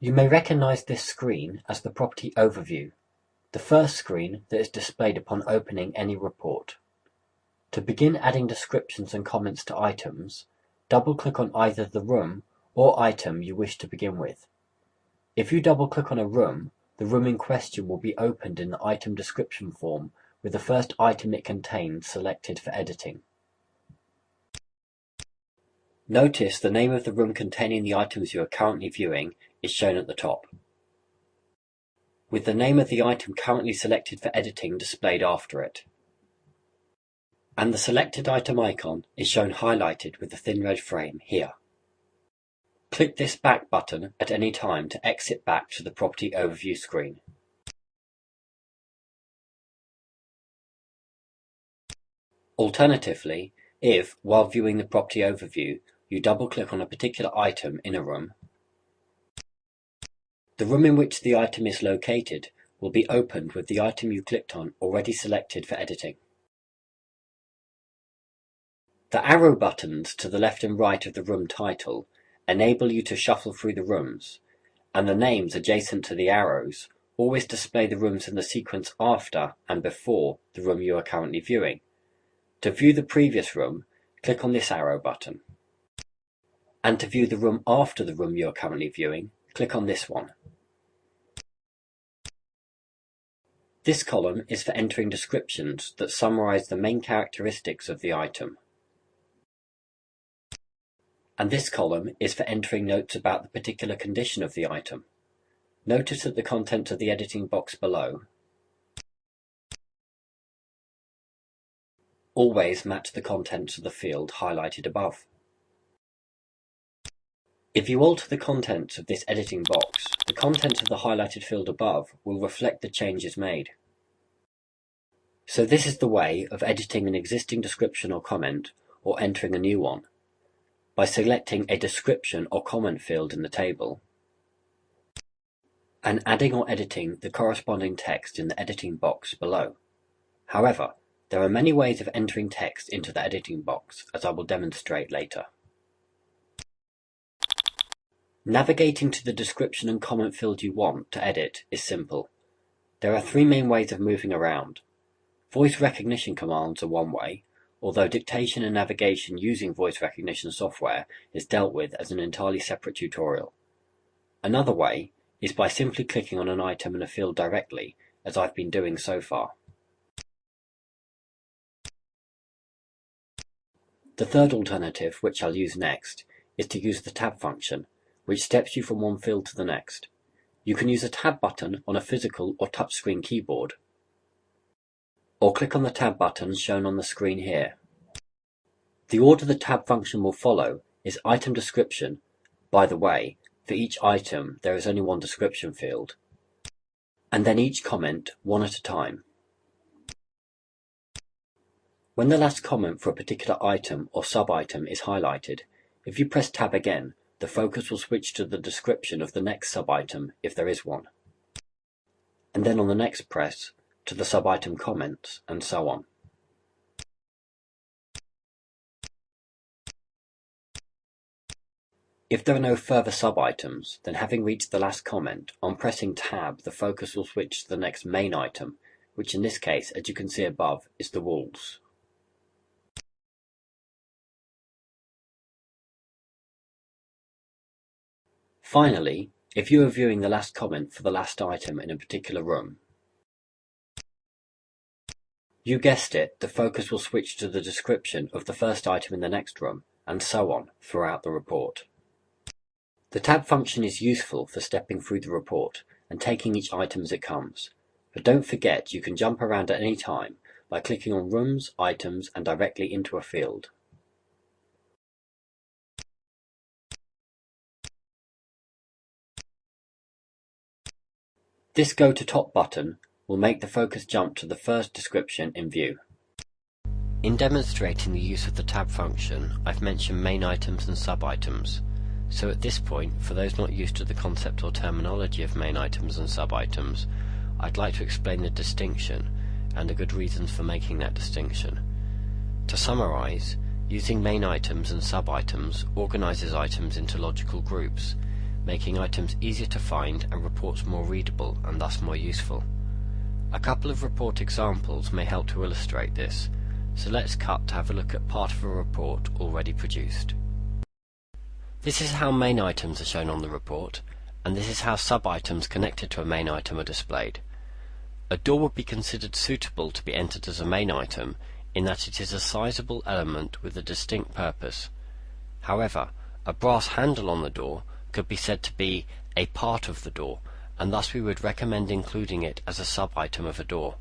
You may recognize this screen as the Property Overview, the first screen that is displayed upon opening any report. To begin adding descriptions and comments to items, double-click on either the room or item you wish to begin with. If you double-click on a room, the room in question will be opened in the item description form with the first item it contains selected for editing. Notice the name of the room containing the items you are currently viewing is shown at the top, with the name of the item currently selected for editing displayed after it. And the selected item icon is shown highlighted with the thin red frame here. Click this back button at any time to exit back to the Property Overview screen. Alternatively, if, while viewing the Property Overview, you double-click on a particular item in a room, the room in which the item is located will be opened with the item you clicked on already selected for editing. The arrow buttons to the left and right of the room title enable you to shuffle through the rooms, and the names adjacent to the arrows always display the rooms in the sequence after and before the room you are currently viewing. To view the previous room, click on this arrow button. And to view the room after the room you are currently viewing, click on this one. This column is for entering descriptions that summarize the main characteristics of the item. And this column is for entering notes about the particular condition of the item. Notice that the contents of the editing box below always match the contents of the field highlighted above. If you alter the contents of this editing box, the contents of the highlighted field above will reflect the changes made. So this is the way of editing an existing description or comment, or entering a new one, by selecting a description or comment field in the table, and adding or editing the corresponding text in the editing box below. However, there are many ways of entering text into the editing box, as I will demonstrate later. Navigating to the description and comment field you want to edit is simple. There are three main ways of moving around. Voice recognition commands are one way, although dictation and navigation using voice recognition software is dealt with as an entirely separate tutorial. Another way is by simply clicking on an item in a field directly, as I've been doing so far. The third alternative, which I'll use next, is to use the tab function, which steps you from one field to the next. You can use a tab button on a physical or touchscreen keyboard, or click on the tab button shown on the screen here. The order the tab function will follow is item description. By the way, for each item there is only one description field, and then each comment one at a time. When the last comment for a particular item or sub-item is highlighted, if you press tab again, the focus will switch to the description of the next sub-item if there is one, and then on the next press to the sub-item comments, and so on. If there are no further sub-items, then having reached the last comment, on pressing tab the focus will switch to the next main item, which in this case, as you can see above, is the walls. Finally, if you are viewing the last comment for the last item in a particular room, you guessed it, the focus will switch to the description of the first item in the next room, and so on throughout the report. The tab function is useful for stepping through the report and taking each item as it comes, but don't forget you can jump around at any time by clicking on rooms, items, and directly into a field. This Go to Top button will make the focus jump to the first description in view. In demonstrating the use of the tab function, I've mentioned main items and sub-items. So at this point, for those not used to the concept or terminology of main items and sub-items, I'd like to explain the distinction and the good reasons for making that distinction. To summarize, using main items and sub-items organizes items into logical groups, making items easier to find and reports more readable and thus more useful. A couple of report examples may help to illustrate this, so let's cut to have a look at part of a report already produced. This is how main items are shown on the report, and this is how sub-items connected to a main item are displayed. A door would be considered suitable to be entered as a main item in that it is a sizable element with a distinct purpose. However, a brass handle on the door could be said to be a part of the door, and thus we would recommend including it as a sub-item of a door.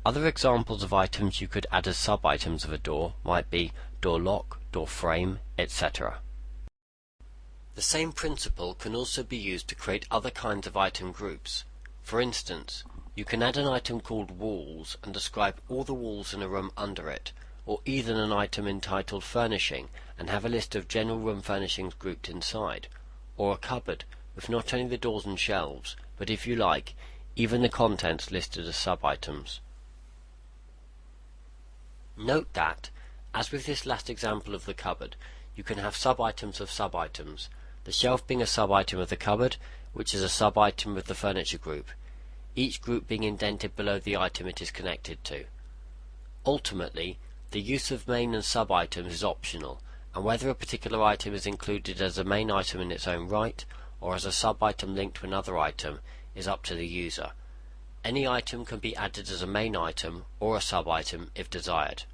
Other examples of items you could add as sub-items of a door might be door lock, door frame, etc. The same principle can also be used to create other kinds of item groups. For instance, you can add an item called walls and describe all the walls in a room under it, or even an item entitled furnishing and have a list of general room furnishings grouped inside, or a cupboard with not only the doors and shelves, but if you like, even the contents listed as sub-items. Note that, as with this last example of the cupboard, you can have sub-items of sub-items, the shelf being a sub-item of the cupboard, which is a sub-item of the furniture group, each group being indented below the item it is connected to. Ultimately, the use of main and sub-items is optional, and whether a particular item is included as a main item in its own right, or as a sub-item linked to another item, is up to the user. Any item can be added as a main item or a sub-item if desired.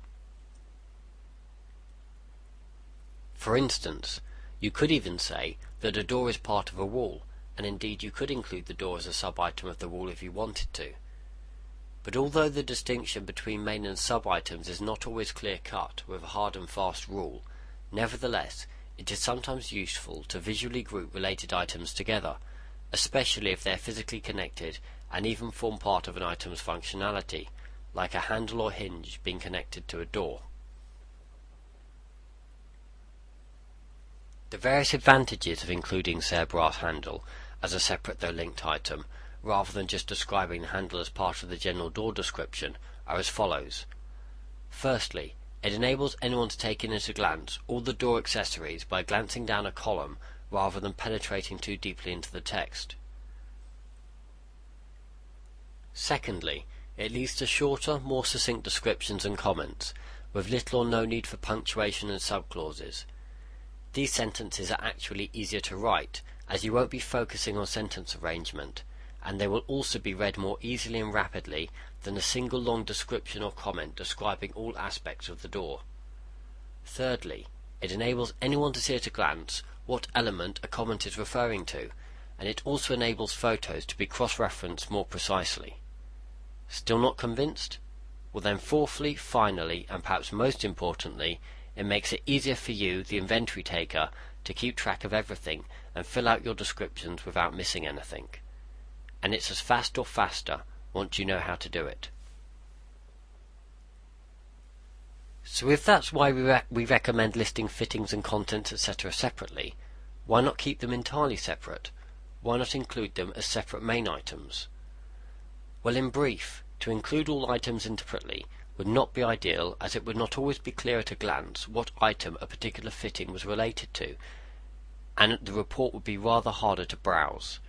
For instance, you could even say that a door is part of a wall, and indeed you could include the door as a sub-item of the wall if you wanted to. But although the distinction between main and sub-items is not always clear-cut with a hard and fast rule, nevertheless it is sometimes useful to visually group related items together, especially if they are physically connected and even form part of an item's functionality, like a handle or hinge being connected to a door. The various advantages of including, say, a brass handle as a separate though linked item, rather than just describing the handle as part of the general door description, are as follows. Firstly, it enables anyone to take in at a glance all the door accessories by glancing down a column rather than penetrating too deeply into the text. Secondly, it leads to shorter, more succinct descriptions and comments, with little or no need for punctuation and subclauses. These sentences are actually easier to write, as you won't be focusing on sentence arrangement, and they will also be read more easily and rapidly than a single long description or comment describing all aspects of the door. Thirdly, it enables anyone to see at a glance what element a comment is referring to, and it also enables photos to be cross-referenced more precisely. Still not convinced? Well then, fourthly, finally, and perhaps most importantly, it makes it easier for you, the inventory taker, to keep track of everything and fill out your descriptions without missing anything. And it's as fast or faster once you know how to do it. So if that's why we recommend listing fittings and contents etc. separately, why not keep them entirely separate? Why not include them as separate main items? Well, in brief, to include all items separately would not be ideal, as it would not always be clear at a glance what item a particular fitting was related to, and the report would be rather harder to browse.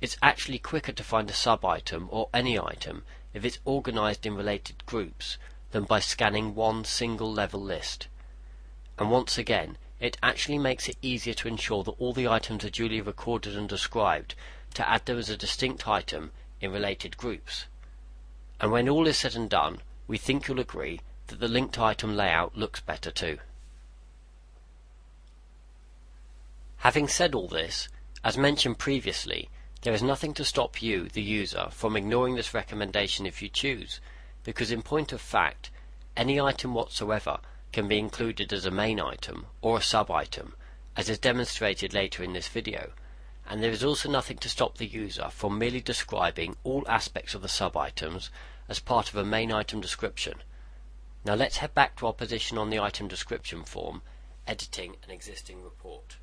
It's actually quicker to find a sub-item or any item if it's organized in related groups than by scanning one single level list. And once again, it actually makes it easier to ensure that all the items are duly recorded and described, to add them as a distinct item in related groups. And when all is said and done, we think you'll agree that the linked item layout looks better too. Having said all this, as mentioned previously, there is nothing to stop you, the user, from ignoring this recommendation if you choose, because in point of fact, any item whatsoever can be included as a main item or a sub-item, as is demonstrated later in this video, and there is also nothing to stop the user from merely describing all aspects of the sub-items as part of a main item description. Now let's head back to our position on the item description form, editing an existing report.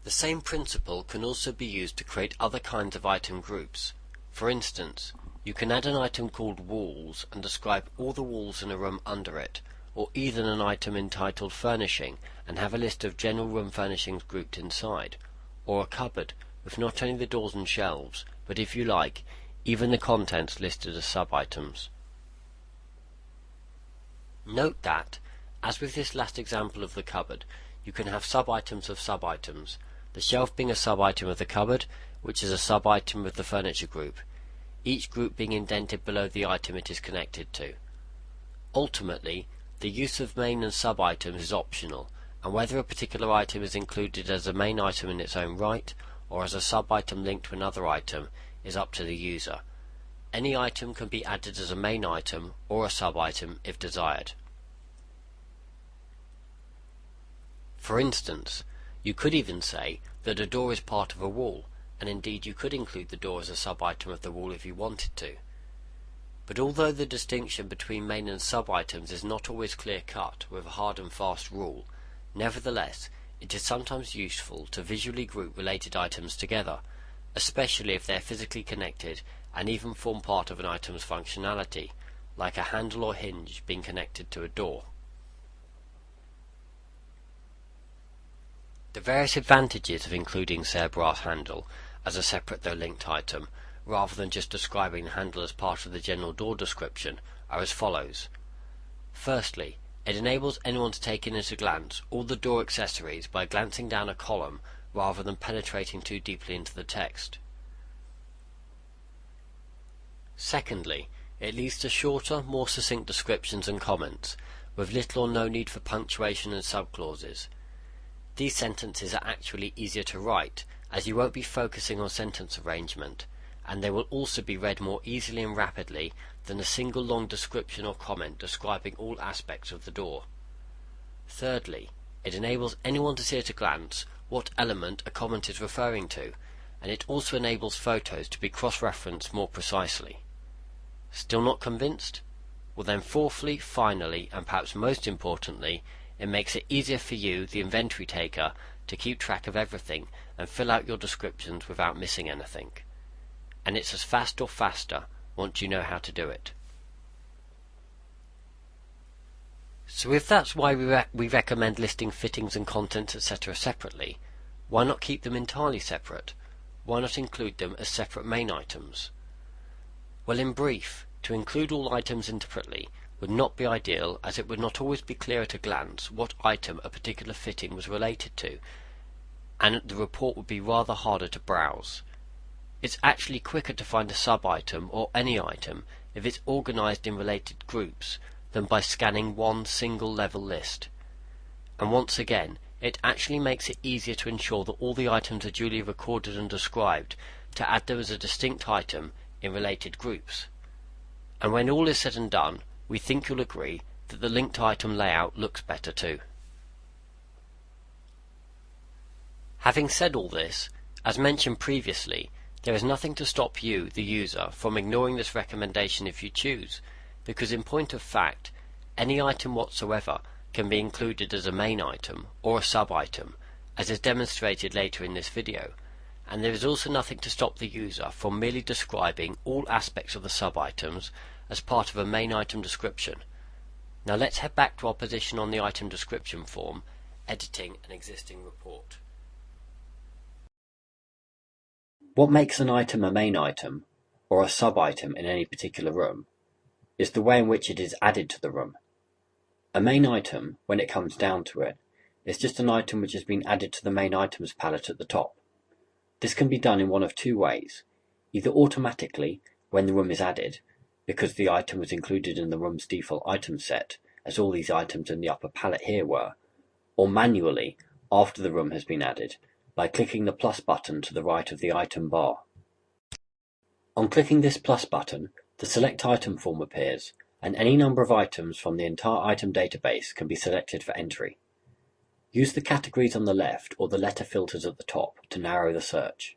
The same principle can also be used to create other kinds of item groups. For instance, you can add an item called walls and describe all the walls in a room under it, or even an item entitled Furnishing and have a list of general room furnishings grouped inside, or a cupboard with not only the doors and shelves, but if you like, even the contents listed as sub-items. Note that, as with this last example of the cupboard, you can have sub-items of sub-items, the shelf being a sub-item of the cupboard, which is a sub-item of the furniture group, each group being indented below the item it is connected to. Ultimately, the use of main and sub-items is optional, and whether a particular item is included as a main item in its own right, or as a sub-item linked to another item, is up to the user. Any item can be added as a main item or a sub-item if desired. For instance, you could even say that a door is part of a wall, and indeed you could include the door as a sub-item of the wall if you wanted to. But although the distinction between main and sub-items is not always clear-cut with a hard and fast rule, nevertheless, it is sometimes useful to visually group related items together, especially if they are physically connected and even form part of an item's functionality, like a handle or hinge being connected to a door. The various advantages of including, say, a brass handle as a separate though linked item, rather than just describing the handle as part of the general door description, are as follows. Firstly, it enables anyone to take in at a glance all the door accessories by glancing down a column rather than penetrating too deeply into the text. Secondly, it leads to shorter, more succinct descriptions and comments, with little or no need for punctuation and subclauses. These sentences are actually easier to write, as you won't be focusing on sentence arrangement, and they will also be read more easily and rapidly than a single long description or comment describing all aspects of the door. Thirdly, it enables anyone to see at a glance what element a comment is referring to, and it also enables photos to be cross-referenced more precisely. Still not convinced? Well then, fourthly, finally, and perhaps most importantly, it makes it easier for you, the inventory taker, to keep track of everything and fill out your descriptions without missing anything. And it's as fast or faster once you know how to do it. So if that's why we recommend listing fittings and contents etc. separately, why not keep them entirely separate? Why not include them as separate main items? Well, in brief, to include all items separately would not be ideal, as it would not always be clear at a glance what item a particular fitting was related to, and the report would be rather harder to browse. It's actually quicker to find a sub-item or any item if it's organized in related groups than by scanning one single level list. And once again, it actually makes it easier to ensure that all the items are duly recorded and described to add them as a distinct item in related groups. And when all is said and done, we think you'll agree that the linked item layout looks better too. Having said all this, as mentioned previously, there is nothing to stop you, the user, from ignoring this recommendation if you choose, because in point of fact, any item whatsoever can be included as a main item or a sub-item, as is demonstrated later in this video, and there is also nothing to stop the user from merely describing all aspects of the sub-items as part of a main item description. Now let's head back to our position on the item description form, editing an existing report. What makes an item a main item, or a sub-item in any particular room, is the way in which it is added to the room. A main item, when it comes down to it, is just an item which has been added to the main items palette at the top. This can be done in one of two ways, either automatically when the room is added, because the item was included in the room's default item set, as all these items in the upper palette here were, or manually after the room has been added, by clicking the plus button to the right of the item bar. On clicking this plus button, the Select Item form appears, and any number of items from the entire item database can be selected for entry. Use the categories on the left or the letter filters at the top to narrow the search.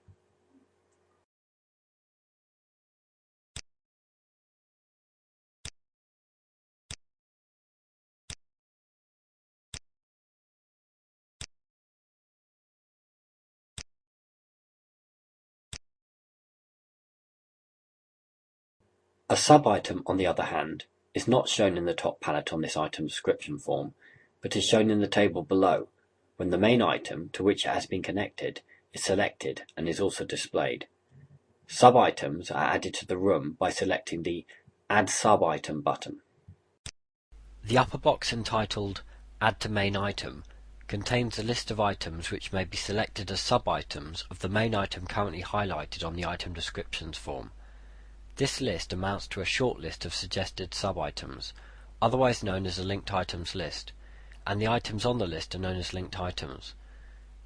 A sub-item, on the other hand, is not shown in the top palette on this item description form, but is shown in the table below, when the main item to which it has been connected is selected and is also displayed. Sub-items are added to the room by selecting the Add Sub-Item button. The upper box entitled Add to Main Item contains a list of items which may be selected as sub-items of the main item currently highlighted on the item descriptions form. This list amounts to a short list of suggested sub-items, otherwise known as a linked items list, and the items on the list are known as linked items.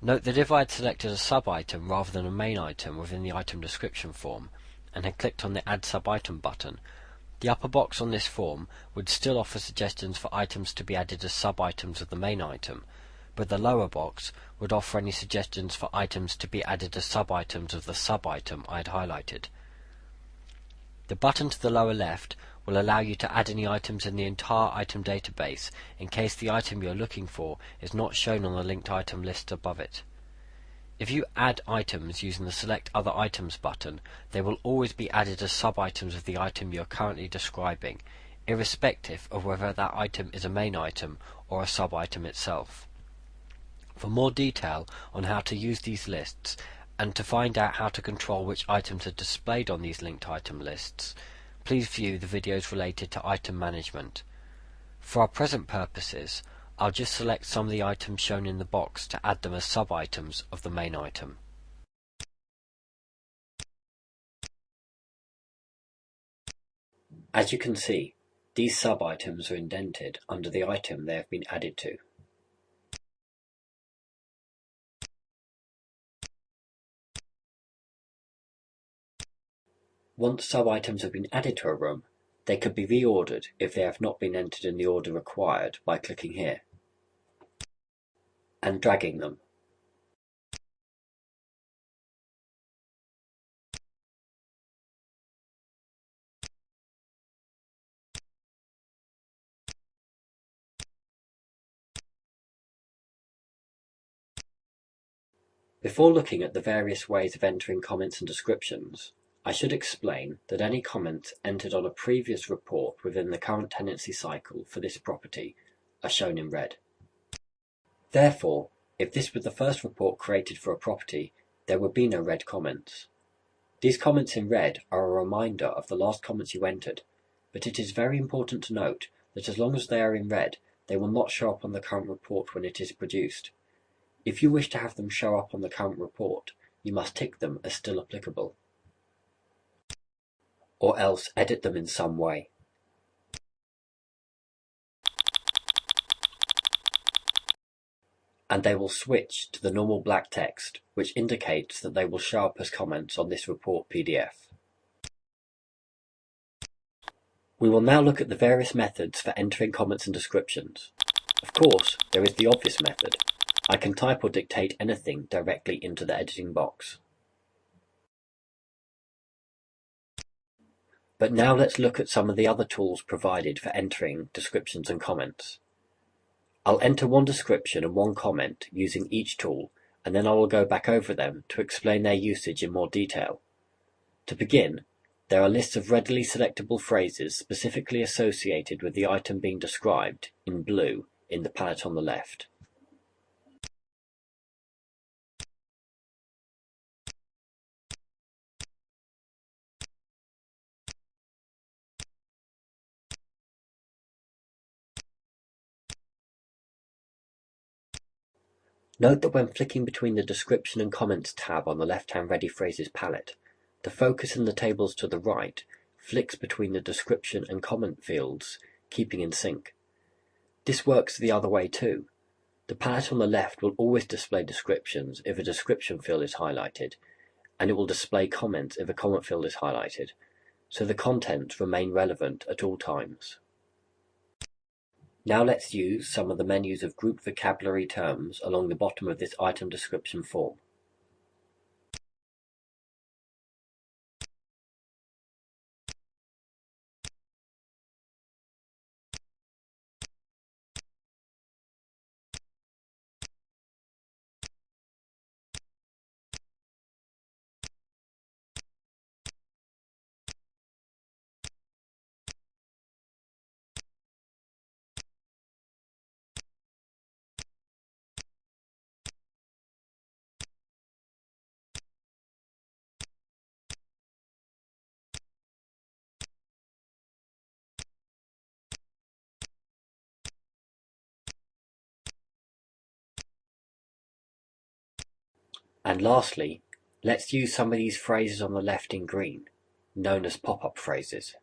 Note that if I had selected a sub-item rather than a main item within the item description form, and had clicked on the Add Sub-Item button, the upper box on this form would still offer suggestions for items to be added as sub-items of the main item, but the lower box would offer any suggestions for items to be added as sub-items of the sub-item I had highlighted. The button to the lower left will allow you to add any items in the entire item database in case the item you are looking for is not shown on the linked item list above it. If you add items using the Select Other Items button, they will always be added as sub-items of the item you are currently describing, irrespective of whether that item is a main item or a sub-item itself. For more detail on how to use these lists, and to find out how to control which items are displayed on these linked item lists, please view the videos related to item management. For our present purposes, I'll just select some of the items shown in the box to add them as sub-items of the main item. As you can see, these sub-items are indented under the item they have been added to. Once sub-items have been added to a room, they could be reordered if they have not been entered in the order required by clicking here and dragging them. Before looking at the various ways of entering comments and descriptions, I should explain that any comments entered on a previous report within the current tenancy cycle for this property are shown in red. Therefore, if this were the first report created for a property, there would be no red comments. These comments in red are a reminder of the last comments you entered, but it is very important to note that as long as they are in red, they will not show up on the current report when it is produced. If you wish to have them show up on the current report, you must tick them as still applicable, or else edit them in some way. And they will switch to the normal black text, which indicates that they will show up as comments on this report PDF. We will now look at the various methods for entering comments and descriptions. Of course, there is the obvious method. I can type or dictate anything directly into the editing box. But now let's look at some of the other tools provided for entering descriptions and comments. I'll enter one description and one comment using each tool, and then I will go back over them to explain their usage in more detail. To begin, there are lists of readily selectable phrases specifically associated with the item being described, in blue, in the palette on the left. Note that when flicking between the Description and Comments tab on the left-hand Ready Phrases palette, the focus in the tables to the right flicks between the description and comment fields, keeping in sync. This works the other way too. The palette on the left will always display descriptions if a description field is highlighted, and it will display comments if a comment field is highlighted, so the contents remain relevant at all times. Now let's use some of the menus of grouped vocabulary terms along the bottom of this item description form. And lastly, let's use some of these phrases on the left in green, known as pop-up phrases.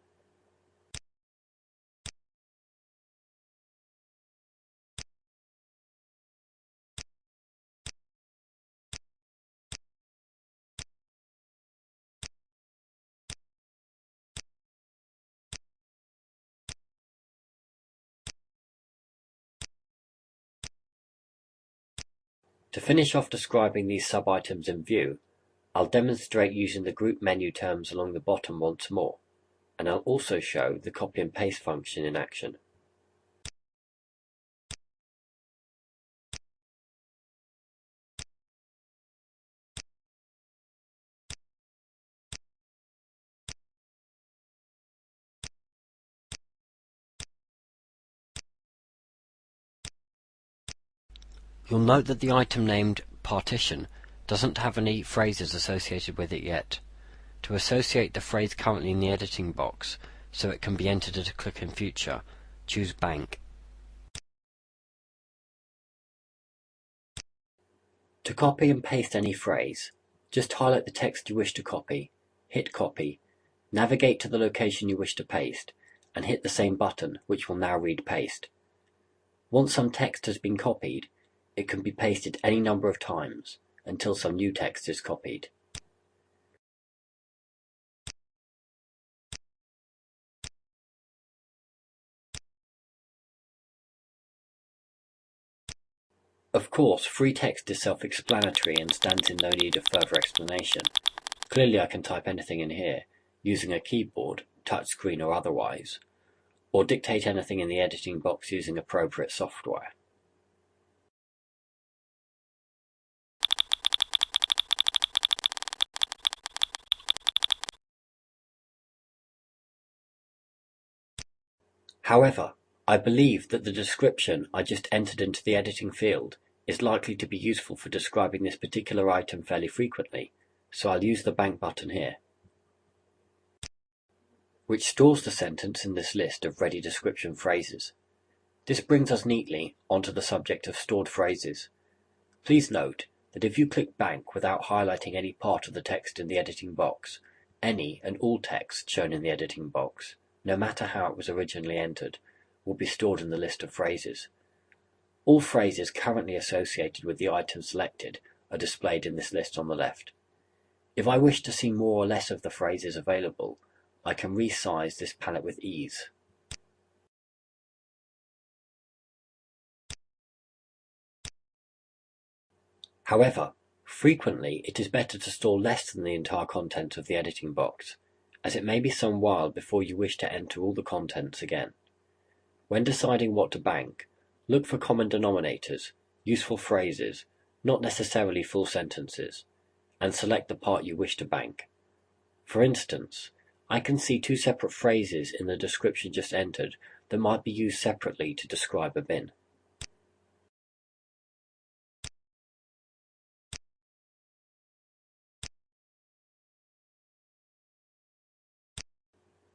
To finish off describing these sub-items in View, I'll demonstrate using the group menu terms along the bottom once more, and I'll also show the copy and paste function in action. You'll note that the item named Partition doesn't have any phrases associated with it yet. To associate the phrase currently in the editing box so it can be entered at a click in future, choose Bank. To copy and paste any phrase, just highlight the text you wish to copy, hit Copy, navigate to the location you wish to paste, and hit the same button, which will now read Paste. Once some text has been copied, it can be pasted any number of times until some new text is copied. Of course, free text is self-explanatory and stands in no need of further explanation. Clearly I can type anything in here, using a keyboard, touchscreen or otherwise, or dictate anything in the editing box using appropriate software. However, I believe that the description I just entered into the editing field is likely to be useful for describing this particular item fairly frequently, so I'll use the Bank button here, which stores the sentence in this list of ready description phrases. This brings us neatly onto the subject of stored phrases. Please note that if you click Bank without highlighting any part of the text in the editing box, any and all text shown in the editing box, no matter how it was originally entered, will be stored in the list of phrases. All phrases currently associated with the item selected are displayed in this list on the left. If I wish to see more or less of the phrases available, I can resize this palette with ease. However, frequently it is better to store less than the entire content of the editing box, as it may be some while before you wish to enter all the contents again. When deciding what to bank, look for common denominators, useful phrases, not necessarily full sentences, and select the part you wish to bank. For instance, I can see two separate phrases in the description just entered that might be used separately to describe a bin.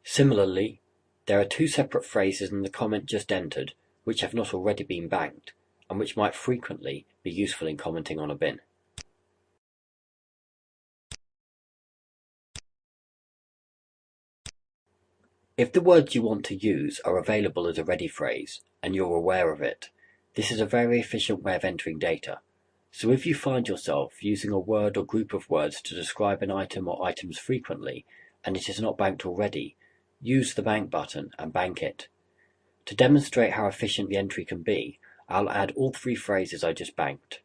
Similarly, there are two separate phrases in the comment just entered which have not already been banked, and which might frequently be useful in commenting on a bin. If the words you want to use are available as a ready phrase, and you're aware of it, this is a very efficient way of entering data. So if you find yourself using a word or group of words to describe an item or items frequently, and it is not banked already, use the Bank button and bank it. To demonstrate how efficient the entry can be, I'll add all three phrases I just banked.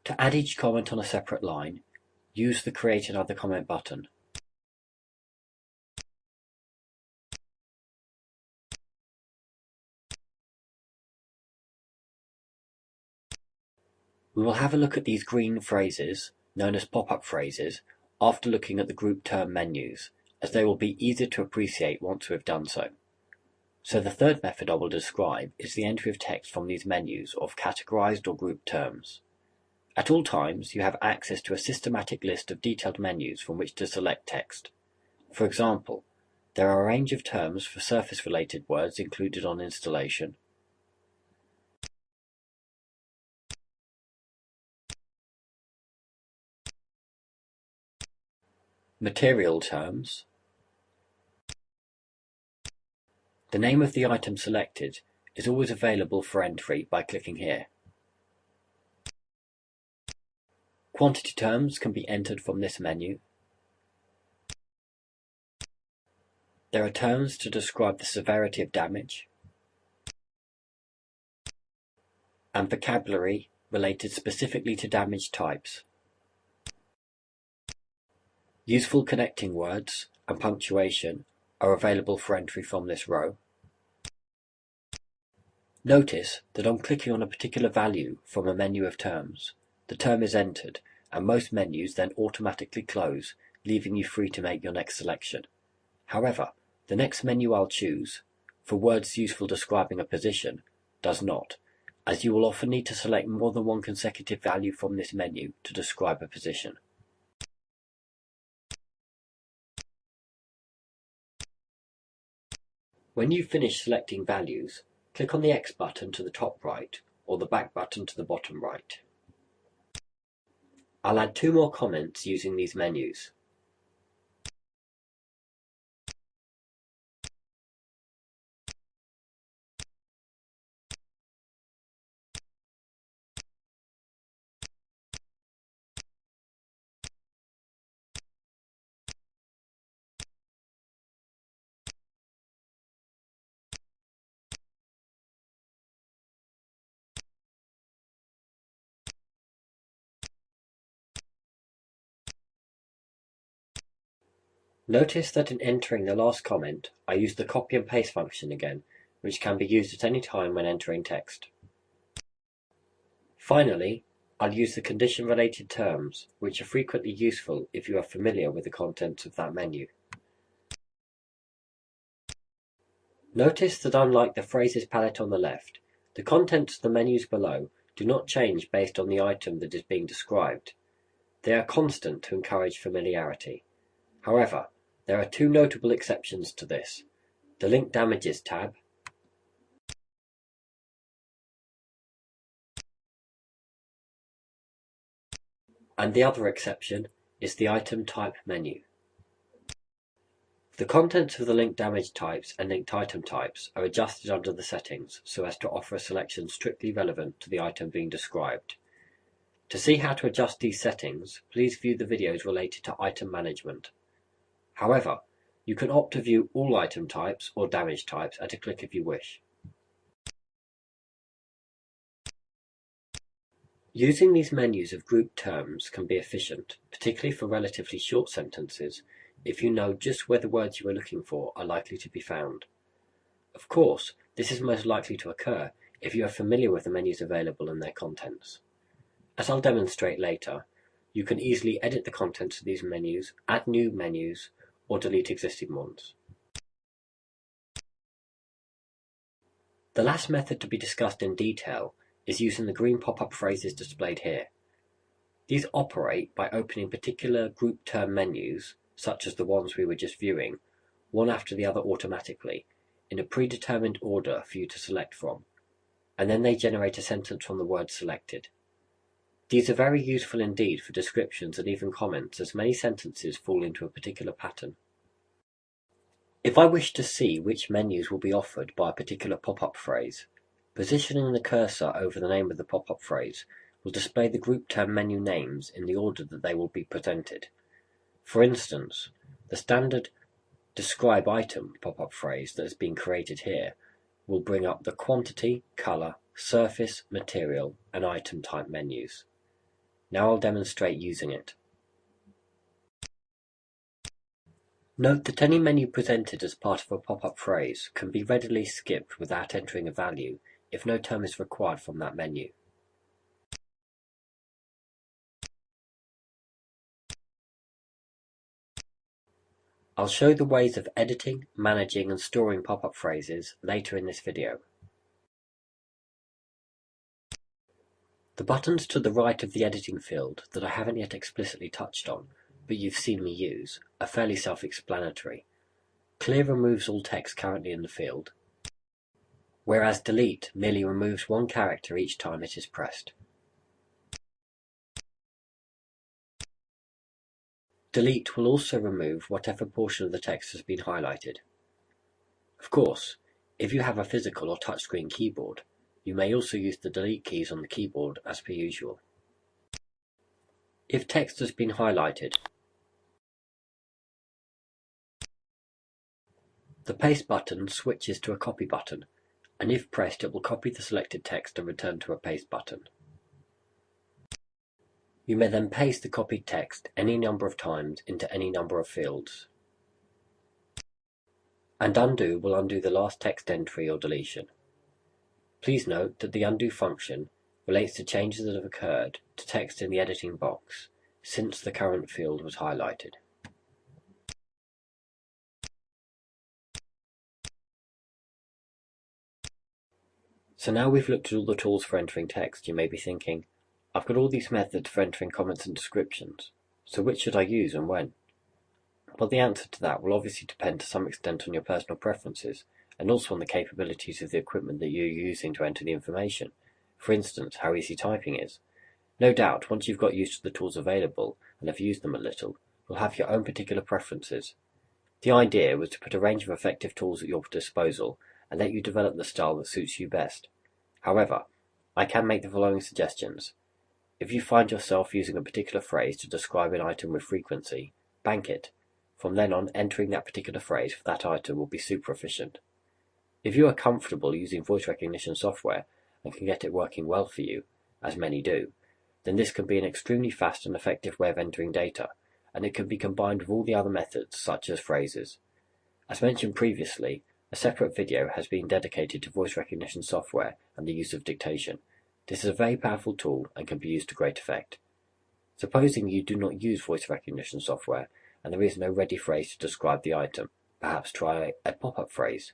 To add each comment on a separate line, use the Create Another Comment button. We will have a look at these green phrases, known as pop-up phrases, after looking at the group term menus, as they will be easier to appreciate once we've done so. So the third method I will describe is the entry of text from these menus of categorized or grouped terms. At all times, you have access to a systematic list of detailed menus from which to select text. For example, there are a range of terms for Surface-related words included on installation, material terms, the name of the item selected is always available for entry by clicking here. Quantity terms can be entered from this menu. There are terms to describe the severity of damage, and vocabulary related specifically to damage types. Useful connecting words and punctuation are available for entry from this row. Notice that on clicking on a particular value from a menu of terms, the term is entered, and most menus then automatically close, leaving you free to make your next selection. However, the next menu I'll choose, for words useful describing a position, does not, as you will often need to select more than one consecutive value from this menu to describe a position. When you've finished selecting values, click on the X button to the top right or the back button to the bottom right. I'll add 2 more comments using these menus. Notice that in entering the last comment, I used the copy and paste function again, which can be used at any time when entering text. Finally, I'll use the condition-related terms, which are frequently useful if you are familiar with the contents of that menu. Notice that unlike the phrases palette on the left, the contents of the menus below do not change based on the item that is being described. They are constant to encourage familiarity. However, there are 2 notable exceptions to this: the Link Damages tab and the other exception is the Item Type menu. The contents of the linked damage types and linked item types are adjusted under the settings so as to offer a selection strictly relevant to the item being described. To see how to adjust these settings, please view the videos related to item management. However, you can opt to view all item types or damage types at a click if you wish. Using these menus of grouped terms can be efficient, particularly for relatively short sentences, if you know just where the words you are looking for are likely to be found. Of course, this is most likely to occur if you are familiar with the menus available and their contents. As I'll demonstrate later, you can easily edit the contents of these menus, add new menus, or delete existing ones. The last method to be discussed in detail is using the green pop-up phrases displayed here. These operate by opening particular group term menus, such as the ones we were just viewing, one after the other automatically, in a predetermined order for you to select from, and then they generate a sentence from the word selected. These are very useful indeed for descriptions and even comments, as many sentences fall into a particular pattern. If I wish to see which menus will be offered by a particular pop-up phrase, positioning the cursor over the name of the pop-up phrase will display the group term menu names in the order that they will be presented. For instance, the standard Describe Item pop-up phrase that has been created here will bring up the Quantity, Color, Surface, Material, and Item Type menus. Now I'll demonstrate using it. Note that any menu presented as part of a pop-up phrase can be readily skipped without entering a value if no term is required from that menu. I'll show the ways of editing, managing, and storing pop-up phrases later in this video. The buttons to the right of the editing field that I haven't yet explicitly touched on, but you've seen me use, are fairly self-explanatory. Clear removes all text currently in the field, whereas delete merely removes one character each time it is pressed. Delete will also remove whatever portion of the text has been highlighted. Of course, if you have a physical or touchscreen keyboard, you may also use the delete keys on the keyboard as per usual. If text has been highlighted, the paste button switches to a copy button, and if pressed it will copy the selected text and return to a paste button. You may then paste the copied text any number of times into any number of fields. And undo will undo the last text entry or deletion. Please note that the undo function relates to changes that have occurred to text in the editing box since the current field was highlighted. So now we've looked at all the tools for entering text, you may be thinking, I've got all these methods for entering comments and descriptions, so which should I use and when? Well, the answer to that will obviously depend to some extent on your personal preferences, and also on the capabilities of the equipment that you're using to enter the information. For instance, how easy typing is. No doubt, once you've got used to the tools available and have used them a little, you'll have your own particular preferences. The idea was to put a range of effective tools at your disposal and let you develop the style that suits you best. However, I can make the following suggestions. If you find yourself using a particular phrase to describe an item with frequency, bank it. From then on, entering that particular phrase for that item will be super efficient. If you are comfortable using voice recognition software and can get it working well for you, as many do, then this can be an extremely fast and effective way of entering data, and it can be combined with all the other methods such as phrases. As mentioned previously, a separate video has been dedicated to voice recognition software and the use of dictation. This is a very powerful tool and can be used to great effect. Supposing you do not use voice recognition software and there is no ready phrase to describe the item, perhaps try a pop-up phrase,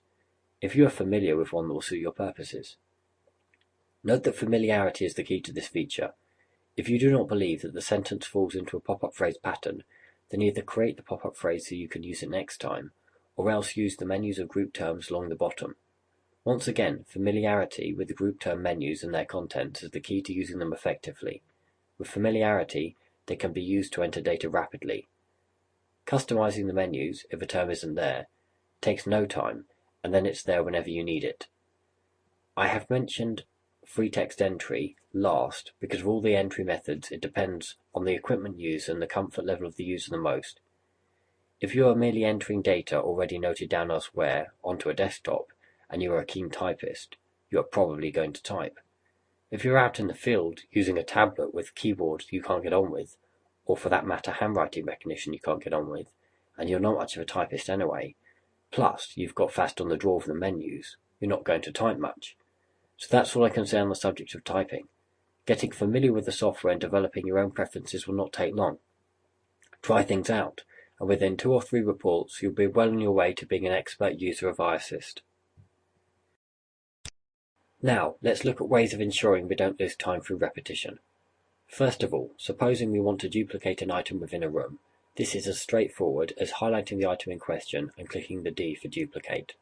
if you are familiar with one that will suit your purposes. Note that familiarity is the key to this feature. If you do not believe that the sentence falls into a pop-up phrase pattern, then either create the pop-up phrase so you can use it next time, or else use the menus of group terms along the bottom. Once again, familiarity with the group term menus and their contents is the key to using them effectively. With familiarity, they can be used to enter data rapidly. Customizing the menus, if a term isn't there, takes no time, and then it's there whenever you need it. I have mentioned free text entry last because of all the entry methods it depends on the equipment used and the comfort level of the user the most. If you are merely entering data already noted down elsewhere onto a desktop and you are a keen typist, you are probably going to type. If you're out in the field using a tablet with keyboard you can't get on with, or for that matter handwriting recognition you can't get on with, and you're not much of a typist anyway, plus you've got fast on the draw of the menus, you're not going to type much. So that's all I can say on the subject of typing. Getting familiar with the software and developing your own preferences will not take long. Try things out, and within 2 or 3 reports you'll be well on your way to being an expert user of iAssist. Now, let's look at ways of ensuring we don't lose time through repetition. First of all, supposing we want to duplicate an item within a room, this is as straightforward as highlighting the item in question and clicking the D for duplicate.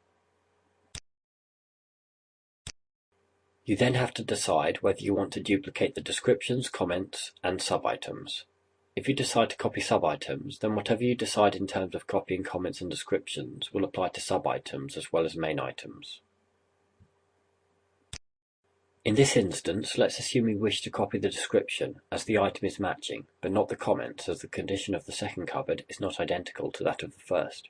You then have to decide whether you want to duplicate the descriptions, comments, and sub-items. If you decide to copy sub-items, then whatever you decide in terms of copying comments and descriptions will apply to sub-items as well as main items. In this instance, let's assume we wish to copy the description as the item is matching, but not the comments as the condition of the second cupboard is not identical to that of the first.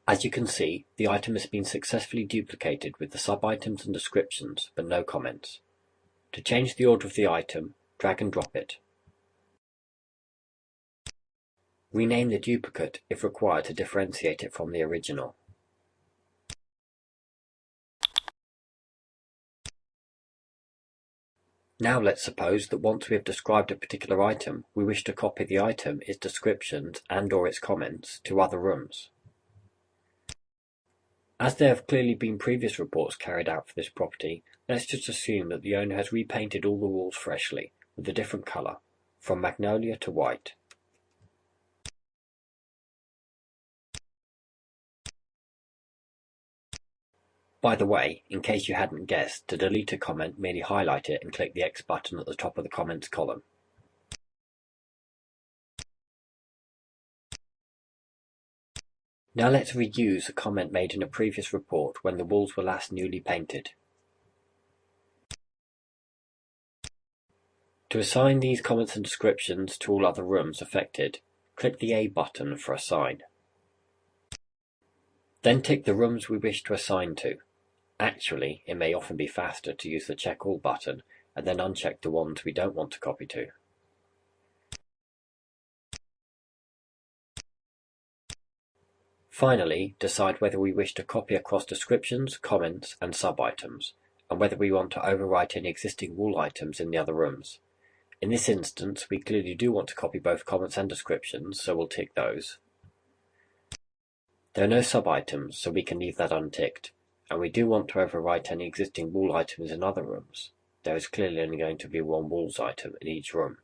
As you can see, the item has been successfully duplicated with the sub-items and descriptions, but no comments. To change the order of the item, drag and drop it. Rename the duplicate if required to differentiate it from the original. Now let's suppose that once we have described a particular item, we wish to copy the item, its descriptions and/or its comments to other rooms. As there have clearly been previous reports carried out for this property, Let's just assume that the owner has repainted all the walls freshly, with a different colour, from magnolia to white. By the way, in case you hadn't guessed, to delete a comment, merely highlight it and click the X button at the top of the comments column. Now let's reuse a comment made in a previous report when the walls were last newly painted. To assign these comments and descriptions to all other rooms affected, click the A button for Assign. Then tick the rooms we wish to assign to. Actually, it may often be faster to use the Check All button and then uncheck the ones we don't want to copy to. Finally, decide whether we wish to copy across descriptions, comments, and sub-items, and whether we want to overwrite any existing wall items in the other rooms. In this instance, we clearly do want to copy both comments and descriptions, so we'll tick those. There are no sub-items, so we can leave that unticked, and we do want to overwrite any existing wall items in other rooms. There is clearly only going to be one walls item in each room.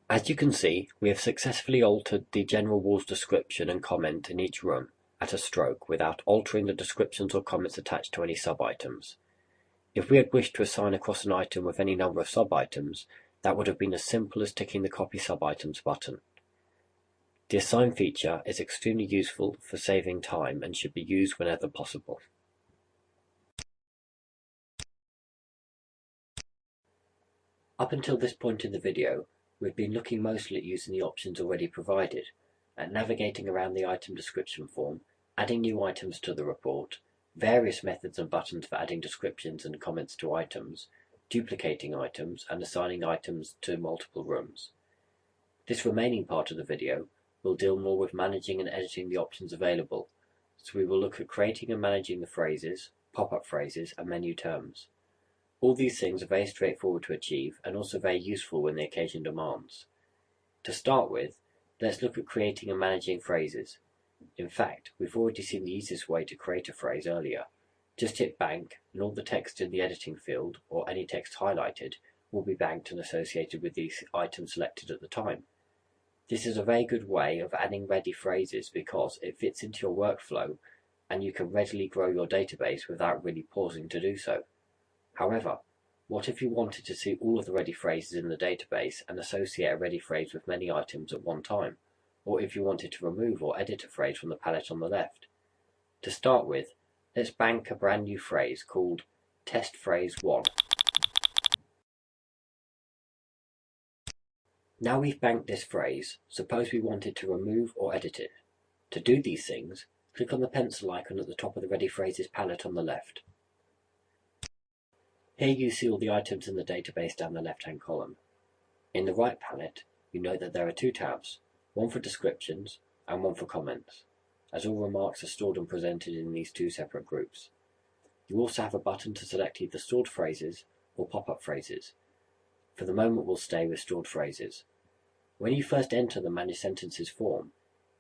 As you can see, we have successfully altered the general walls description and comment in each room at a stroke without altering the descriptions or comments attached to any sub-items. If we had wished to assign across an item with any number of sub-items, that would have been as simple as ticking the Copy Sub-Items button. The Assign feature is extremely useful for saving time and should be used whenever possible. Up until this point in the video, we've been looking mostly at using the options already provided, at navigating around the item description form, adding new items to the report, various methods and buttons for adding descriptions and comments to items, duplicating items, and assigning items to multiple rooms. This remaining part of the video will deal more with managing and editing the options available, so we will look at creating and managing the phrases, pop-up phrases, and menu terms. All these things are very straightforward to achieve and also very useful when the occasion demands. To start with, let's look at creating and managing phrases. In fact, we've already seen the easiest way to create a phrase earlier. Just hit bank and all the text in the editing field, or any text highlighted, will be banked and associated with the item selected at the time. This is a very good way of adding ready phrases because it fits into your workflow and you can readily grow your database without really pausing to do so. However, what if you wanted to see all of the ready phrases in the database and associate a ready phrase with many items at one time? Or if you wanted to remove or edit a phrase from the palette on the left? To start with, let's bank a brand new phrase called Test Phrase 1. Now we've banked this phrase, suppose we wanted to remove or edit it. To do these things, click on the pencil icon at the top of the Ready Phrases palette on the left. Here you see all the items in the database down the left-hand column. In the right palette, you note that there are two tabs, one for descriptions and one for comments, as all remarks are stored and presented in these two separate groups. You also have a button to select either stored phrases or pop-up phrases. For the moment we'll stay with stored phrases. When you first enter the Manage Sentences form,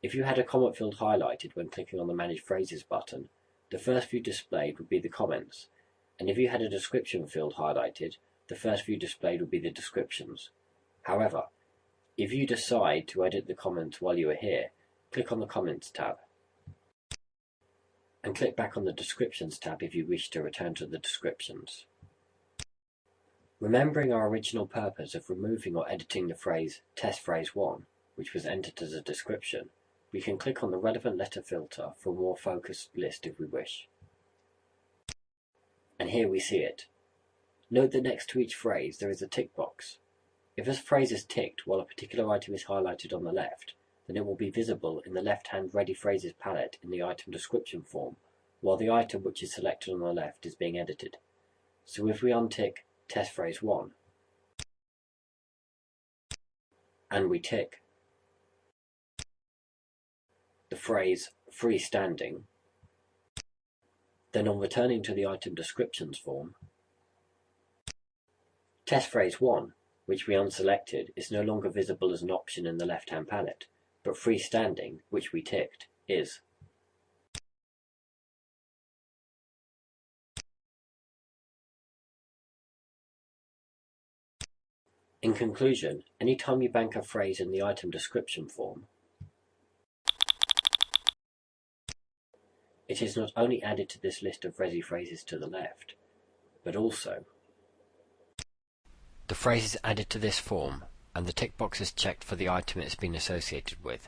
if you had a comment field highlighted when clicking on the Manage Phrases button, the first view displayed would be the comments, and if you had a description field highlighted, the first view displayed would be the descriptions. However, if you decide to edit the comments while you are here, click on the Comments tab, and click back on the Descriptions tab if you wish to return to the descriptions. Remembering our original purpose of removing or editing the phrase Test Phrase 1, which was entered as a description, we can click on the relevant letter filter for a more focused list if we wish. And here we see it. Note that next to each phrase there is a tick box. If a phrase is ticked while a particular item is highlighted on the left, then it will be visible in the left-hand Ready Phrases palette in the item description form, while the item which is selected on the left is being edited. So if we untick Test Phrase 1, and we tick the phrase freestanding, then on returning to the item descriptions form, Test Phrase 1, which we unselected, is no longer visible as an option in the left-hand palette, but freestanding, which we ticked, is. In conclusion, any time you bank a phrase in the item description form, it is not only added to this list of Resi phrases to the left, but also the phrase is added to this form, and the tick box is checked for the item it has been associated with.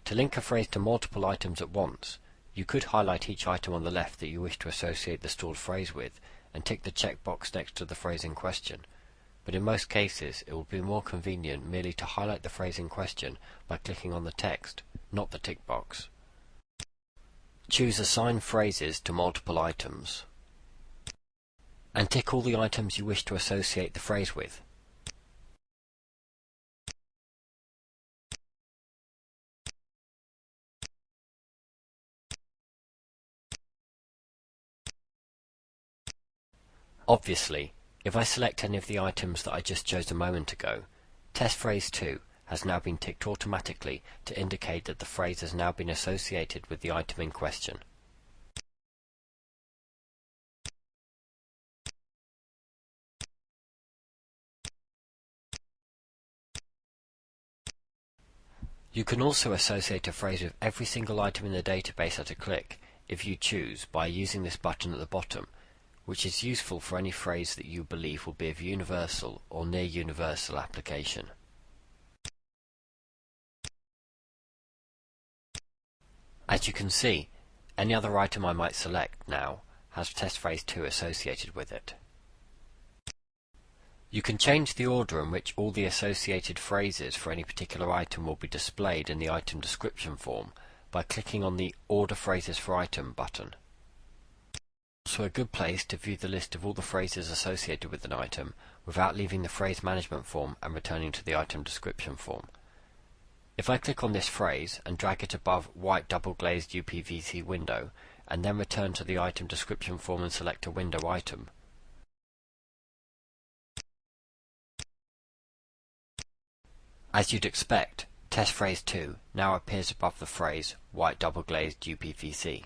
To link a phrase to multiple items at once, you could highlight each item on the left that you wish to associate the stored phrase with, and tick the checkbox next to the phrase in question. But in most cases, it will be more convenient merely to highlight the phrase in question by clicking on the text, not the tick box. Choose Assign Phrases to Multiple Items, and tick all the items you wish to associate the phrase with. Obviously, if I select any of the items that I just chose a moment ago, Test Phrase 2 has now been ticked automatically to indicate that the phrase has now been associated with the item in question. You can also associate a phrase with every single item in the database at a click, if you choose, by using this button at the bottom, which is useful for any phrase that you believe will be of universal or near universal application. As you can see, any other item I might select now has Test Phrase 2 associated with it. You can change the order in which all the associated phrases for any particular item will be displayed in the item description form by clicking on the Order Phrases for Item button. Also a good place to view the list of all the phrases associated with an item without leaving the phrase management form and returning to the item description form. If I click on this phrase and drag it above white double glazed UPVC window and then return to the item description form and select a window item, as you'd expect, Test Phrase 2 now appears above the phrase white double glazed UPVC.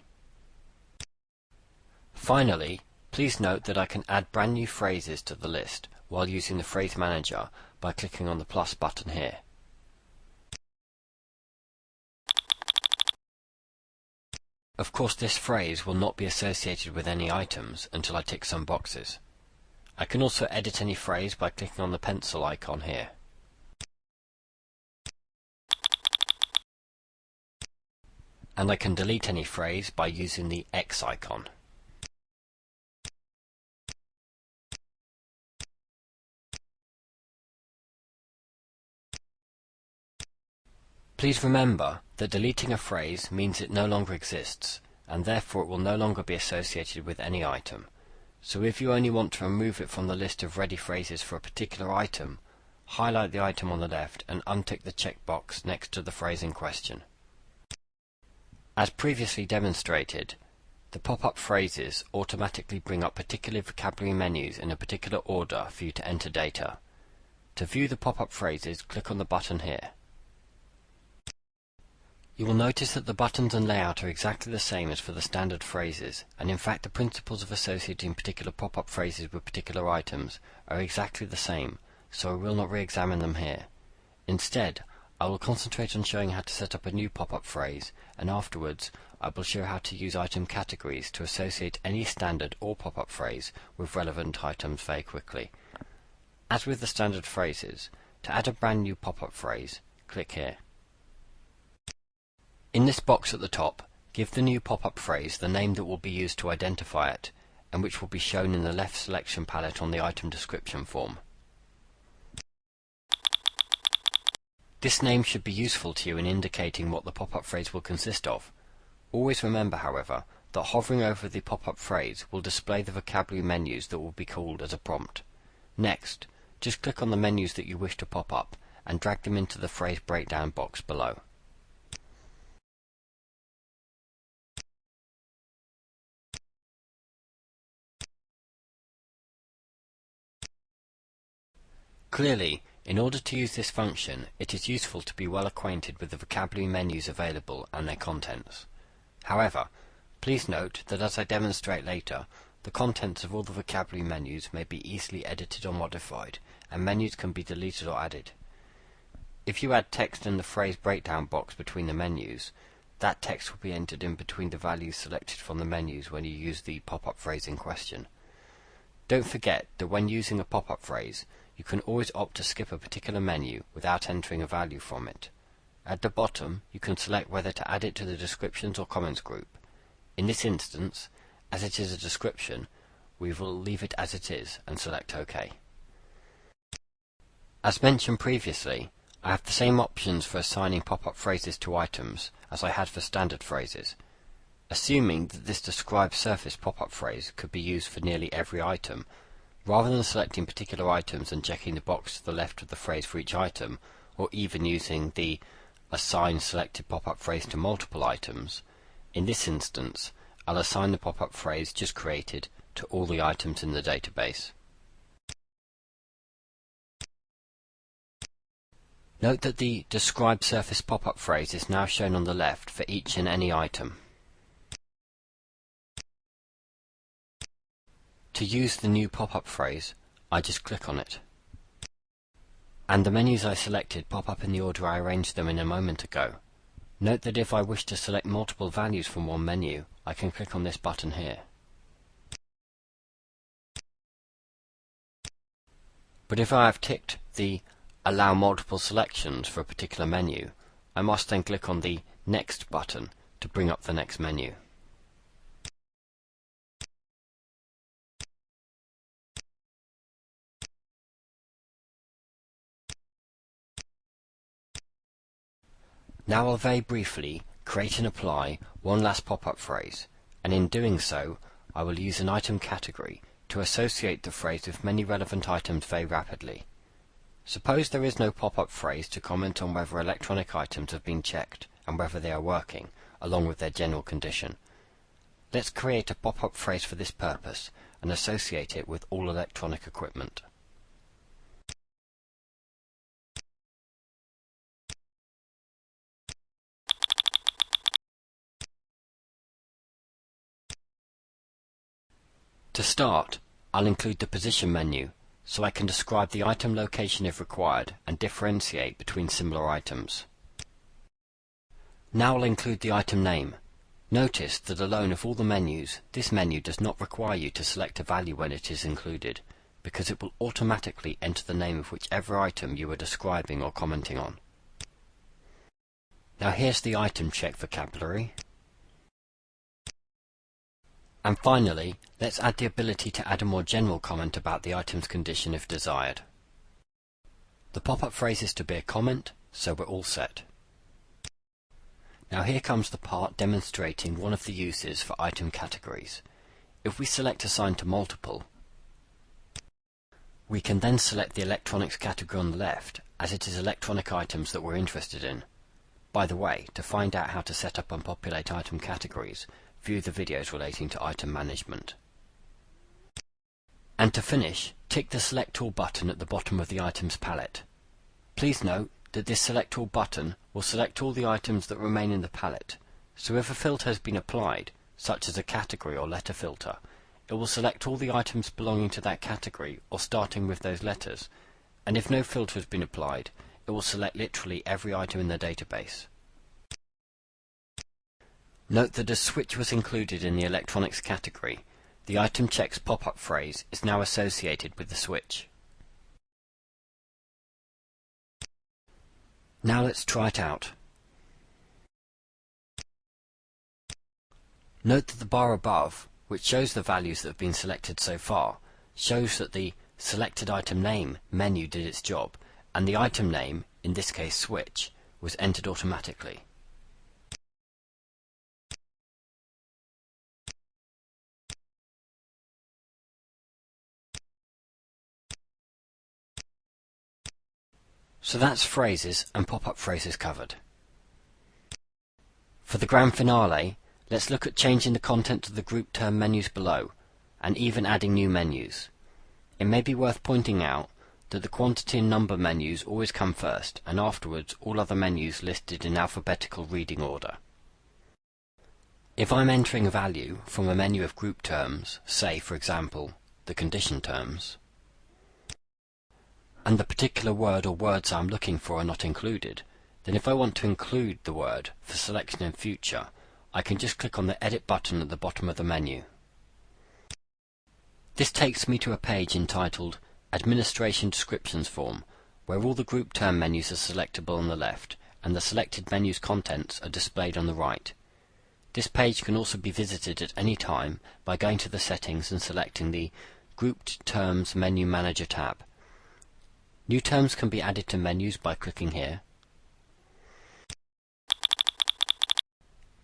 Finally, please note that I can add brand new phrases to the list while using the Phrase Manager by clicking on the plus button here. Of course, this phrase will not be associated with any items until I tick some boxes. I can also edit any phrase by clicking on the pencil icon here. And I can delete any phrase by using the X icon. Please remember that deleting a phrase means it no longer exists, and therefore it will no longer be associated with any item. So if you only want to remove it from the list of ready phrases for a particular item, highlight the item on the left and untick the checkbox next to the phrase in question. As previously demonstrated, the pop-up phrases automatically bring up particular vocabulary menus in a particular order for you to enter data. To view the pop-up phrases, click on the button here. You will notice that the buttons and layout are exactly the same as for the standard phrases, and in fact the principles of associating particular pop-up phrases with particular items are exactly the same, so I will not re-examine them here. Instead, I will concentrate on showing how to set up a new pop-up phrase, and afterwards I will show how to use item categories to associate any standard or pop-up phrase with relevant items very quickly. As with the standard phrases, to add a brand new pop-up phrase, click here. In this box at the top, give the new pop-up phrase the name that will be used to identify it, and which will be shown in the left selection palette on the item description form. This name should be useful to you in indicating what the pop-up phrase will consist of. Always remember, however, that hovering over the pop-up phrase will display the vocabulary menus that will be called as a prompt. Next, just click on the menus that you wish to pop up and drag them into the phrase breakdown box below. Clearly, In order to use this function, it is useful to be well acquainted with the vocabulary menus available and their contents. However, please note that as I demonstrate later, the contents of all the vocabulary menus may be easily edited or modified, and menus can be deleted or added. If you add text in the phrase breakdown box between the menus, that text will be entered in between the values selected from the menus when you use the pop-up phrase in question. Don't forget that when using a pop-up phrase, you can always opt to skip a particular menu without entering a value from it. At the bottom, you can select whether to add it to the descriptions or comments group. In this instance, as it is a description, we will leave it as it is and select OK. As mentioned previously, I have the same options for assigning pop-up phrases to items as I had for standard phrases. Assuming that this describe surface pop-up phrase could be used for nearly every item, rather than selecting particular items and checking the box to the left of the phrase for each item, or even using the assign selected pop-up phrase to multiple items, in this instance I'll assign the pop-up phrase just created to all the items in the database. Note that the describe surface pop-up phrase is now shown on the left for each and any item. To use the new pop-up phrase, I just click on it. And the menus I selected pop up in the order I arranged them in a moment ago. Note that if I wish to select multiple values from one menu, I can click on this button here. But if I have ticked the Allow multiple selections for a particular menu, I must then click on the Next button to bring up the next menu. Now I'll very briefly create and apply one last pop-up phrase, and in doing so I will use an item category to associate the phrase with many relevant items very rapidly. Suppose there is no pop-up phrase to comment on whether electronic items have been checked and whether they are working, along with their general condition. Let's create a pop-up phrase for this purpose and associate it with all electronic equipment. To start, I'll include the position menu, so I can describe the item location if required and differentiate between similar items. Now I'll include the item name. Notice that alone of all the menus, this menu does not require you to select a value when it is included, because it will automatically enter the name of whichever item you are describing or commenting on. Now here's the item check vocabulary. And finally, let's add the ability to add a more general comment about the item's condition if desired. The pop-up phrase is to be a comment, so we're all set. Now here comes the part demonstrating one of the uses for item categories. If we select Assign to Multiple, we can then select the electronics category on the left, as it is electronic items that we're interested in. By the way, to find out how to set up and populate item categories, view the videos relating to item management. And to finish, tick the Select All button at the bottom of the items palette. Please note that this Select All button will select all the items that remain in the palette, so if a filter has been applied, such as a category or letter filter, it will select all the items belonging to that category or starting with those letters, and if no filter has been applied, it will select literally every item in the database. Note that a switch was included in the electronics category. The item checks pop-up phrase is now associated with the switch. Now let's try it out. Note that the bar above, which shows the values that have been selected so far, shows that the selected item name menu did its job, and the item name, in this case switch, was entered automatically. So that's phrases and pop-up phrases covered. For the grand finale, let's look at changing the content of the group term menus below, and even adding new menus. It may be worth pointing out that the quantity and number menus always come first, and afterwards all other menus listed in alphabetical reading order. If I'm entering a value from a menu of group terms, say for example the condition terms, and the particular word or words I'm looking for are not included, then if I want to include the word for selection in future, I can just click on the Edit button at the bottom of the menu. This takes me to a page entitled Administration Descriptions form, where all the group term menus are selectable on the left, and the selected menu's contents are displayed on the right. This page can also be visited at any time by going to the settings and selecting the Grouped Terms Menu Manager tab. New terms can be added to menus by clicking here.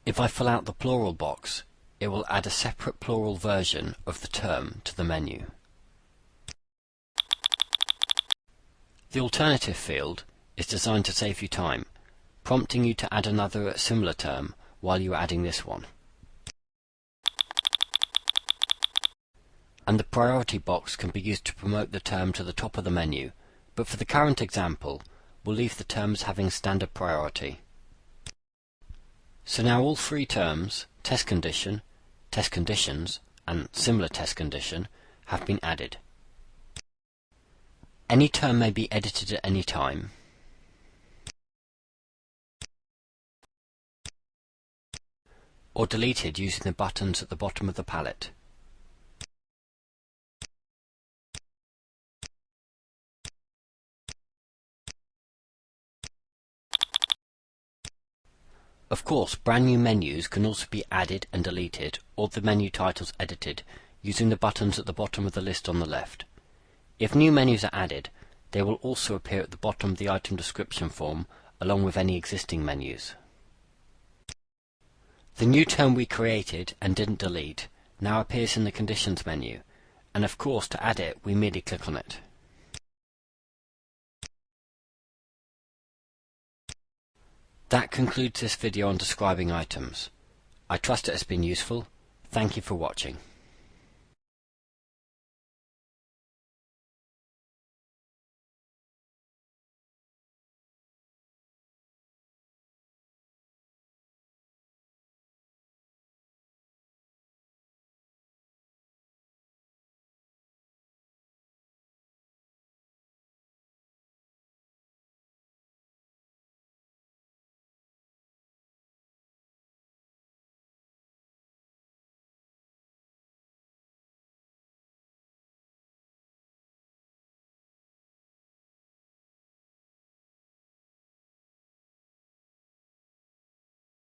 If I fill out the plural box, it will add a separate plural version of the term to the menu. The alternative field is designed to save you time, prompting you to add another similar term while you are adding this one. And the priority box can be used to promote the term to the top of the menu, but for the current example, we'll leave the terms having standard priority. So now all three terms, test condition, test conditions, and similar test condition, have been added. Any term may be edited at any time. Or deleted using the buttons at the bottom of the palette. Of course, brand new menus can also be added and deleted, or the menu titles edited, using the buttons at the bottom of the list on the left. If new menus are added, they will also appear at the bottom of the item description form, along with any existing menus. The new term we created and didn't delete now appears in the Conditions menu, and of course to add it we merely click on it. That concludes this video on describing items. I trust it has been useful. Thank you for watching.